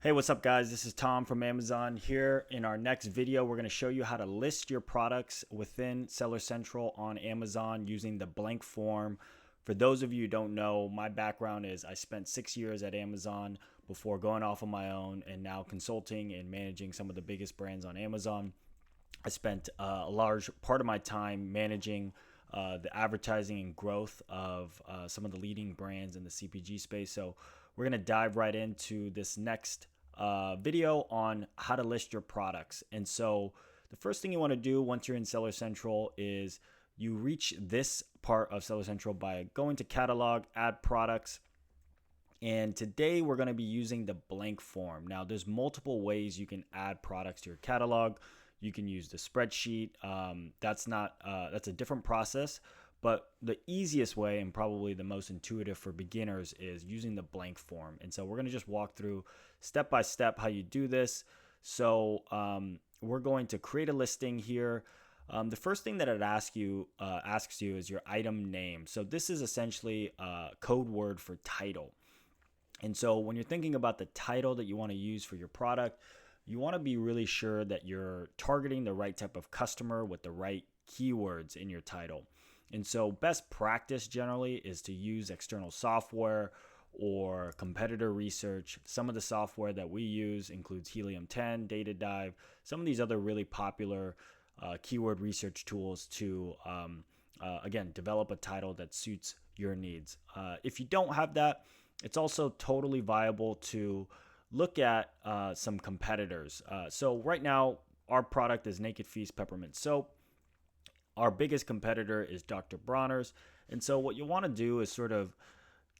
Hey, what's up guys? This is Tom from Amazon. Here in our next video, we're going to show you how to list your products within Seller Central on Amazon using the blank form. For those of you who don't know, my background is I spent 6 years at Amazon before going off on my own and now consulting and managing some of the biggest brands on Amazon. I spent a large part of my time managing the advertising and growth of some of the leading brands in the CPG space. So we're going to dive right into this next video on how to list your products. And so the first thing you want to do once you're in Seller Central is you reach this part of Seller Central by going to catalog, add products. And today we're going to be using the blank form. Now there's multiple ways you can add products to your catalog. You can use the spreadsheet. That's a different process. But the easiest way and probably the most intuitive for beginners is using the blank form. And so we're going to just walk through step by step how you do this. So we're going to create a listing here. The first thing that it asks you is your item name. So this is essentially a code word for title. And so when you're thinking about the title that you want to use for your product, you want to be really sure that you're targeting the right type of customer with the right keywords in your title. And so best practice generally is to use external software or competitor research. Some of the software that we use includes Helium 10, Data Dive, some of these other really popular keyword research tools to, again, develop a title that suits your needs. If you don't have that, it's also totally viable to look at some competitors. So right now, our product is Naked Feast Peppermint Soap. Our biggest competitor is Dr. Bronner's. And so what you want to do is sort of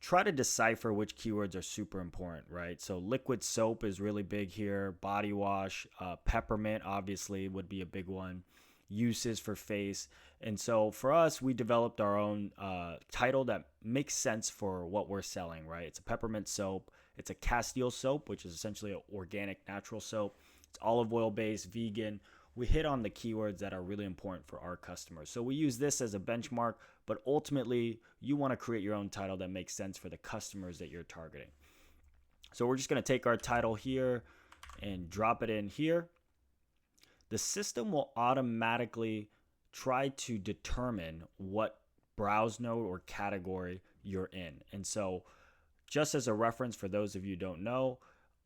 try to decipher which keywords are super important, right? So liquid soap is really big here. Body wash, peppermint obviously would be a big one. Uses for face. And so for us, we developed our own title that makes sense for what we're selling, right? It's a peppermint soap. It's a Castile soap, which is essentially an organic natural soap. It's olive oil based, vegan. We hit on the keywords that are really important for our customers. So we use this as a benchmark, but ultimately you want to create your own title that makes sense for the customers that you're targeting. So we're just going to take our title here and drop it in here. The system will automatically try to determine what browse node or category you're in. And so just as a reference for those of you who don't know,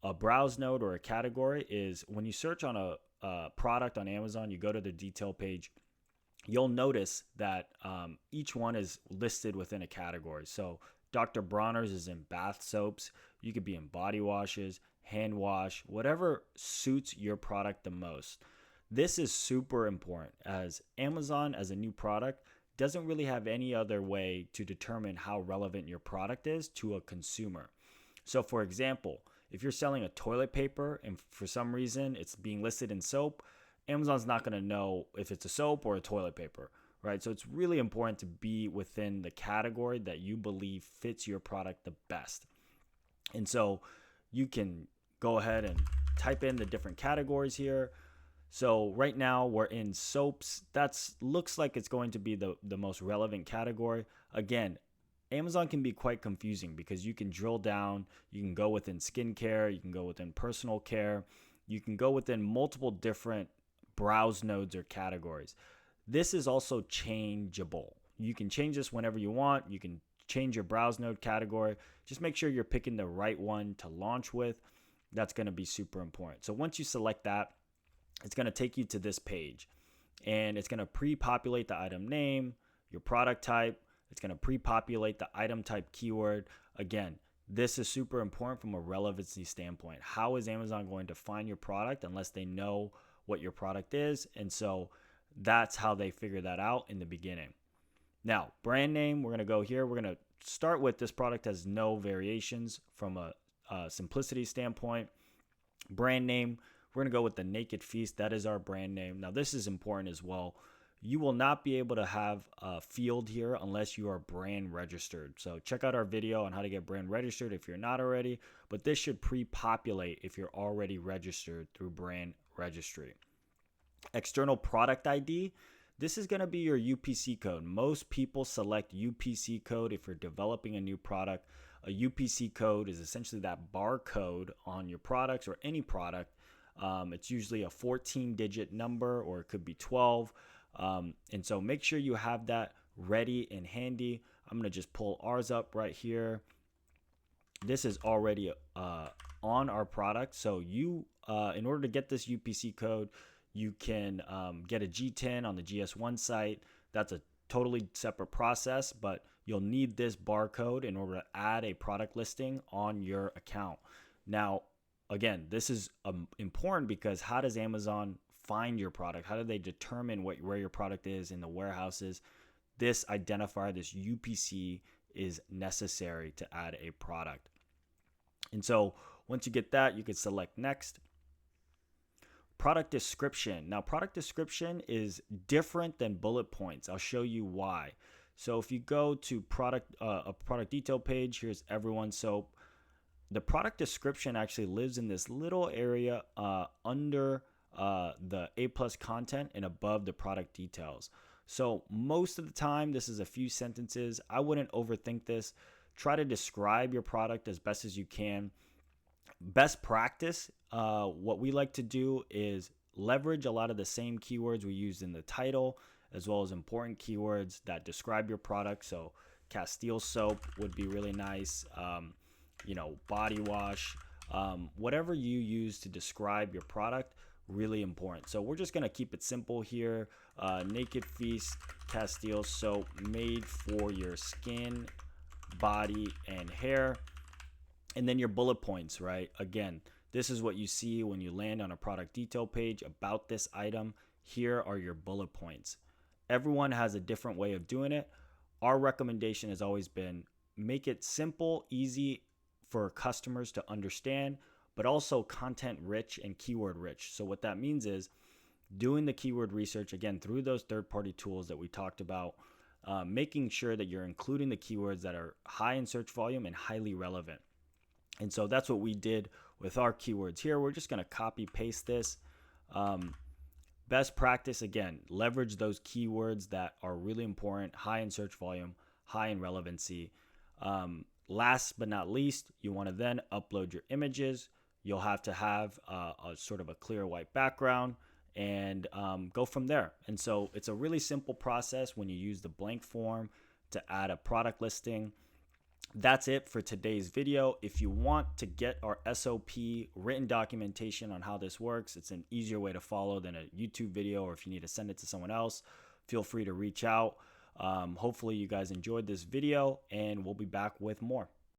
a browse node or a category is when you search on a product on Amazon, you go to the detail page, you'll notice that each one is listed within a category. So Dr. Bronner's is in bath soaps. You could be in body washes, hand wash, whatever suits your product the most. This is super important as Amazon as a new product doesn't really have any other way to determine how relevant your product is to a consumer. So for example, if you're selling a toilet paper and for some reason it's being listed in soap, Amazon's not going to know if it's a soap or a toilet paper, right? So it's really important to be within the category that you believe fits your product the best. And so you can go ahead and type in the different categories here. So right now we're in soaps. That looks like it's going to be the most relevant category. Again, Amazon can be quite confusing because you can drill down, you can go within skincare, you can go within personal care, you can go within multiple different browse nodes or categories. This is also changeable. You can change this whenever you want. You can change your browse node category. Just make sure you're picking the right one to launch with. That's going to be super important. So once you select that, it's going to take you to this page and it's going to pre-populate the item name, your product type. It's going to pre-populate the item type keyword. Again, this is super important from a relevancy standpoint. How is Amazon going to find your product unless they know what your product is? And so that's how they figure that out in the beginning. Now, brand name, we're going to go here. We're going to start with this product has no variations from a simplicity standpoint. Brand name, we're going to go with the Naked Feast. That is our brand name. Now, this is important as well. You will not be able to have a field here unless you are brand registered. So check out our video on how to get brand registered if you're not already, but this should pre-populate if you're already registered through Brand Registry. External product ID, this is going to be your UPC code. Most people select UPC code if you're developing a new product. A UPC code is essentially that barcode on your products or any product. It's usually a 14-digit number, or it could be 12. And so make sure you have that ready and handy. I'm going to just pull ours up right here. This is already on our product. So you, in order to get this UPC code, you can get a GTIN on the GS1 site. That's a totally separate process, but you'll need this barcode in order to add a product listing on your account. Now, again, this is important because how does Amazon find your product? How do they determine where your product is in the warehouses? This identifier, this UPC, is necessary to add a product. And so once you get that, you can select next. Product description. Now, product description is different than bullet points. I'll show you why. So if you go to a product detail page, here's everyone's soap. The product description actually lives in this little area under the A+ content and above the product details. So most of the time, this is a few sentences. I wouldn't overthink this. Try to describe your product as best as you can. Best practice, what we like to do is leverage a lot of the same keywords we use in the title, as well as important keywords that describe your product. So Castile soap would be really nice. Body wash, whatever you use to describe your product, really important. So we're just going to keep it simple here. Naked Feast Castile soap, made for your skin, body, and hair. And then your bullet points, right? Again, this is what you see when you land on a product detail page about this item. Here are your bullet points. Everyone has a different way of doing it. Our recommendation has always been make it simple, easy for customers to understand, but also content rich and keyword rich. So what that means is doing the keyword research, again, through those third-party tools that we talked about, making sure that you're including the keywords that are high in search volume and highly relevant. And so that's what we did with our keywords here. We're just going to copy paste this. Best practice, again, leverage those keywords that are really important, high in search volume, high in relevancy. Last but not least, you want to then upload your images. You'll have to have a sort of a clear white background and go from there. And so it's a really simple process when you use the blank form to add a product listing. That's it for today's video. If you want to get our SOP written documentation on how this works, it's an easier way to follow than a YouTube video, or if you need to send it to someone else, feel free to reach out. Hopefully you guys enjoyed this video, and we'll be back with more.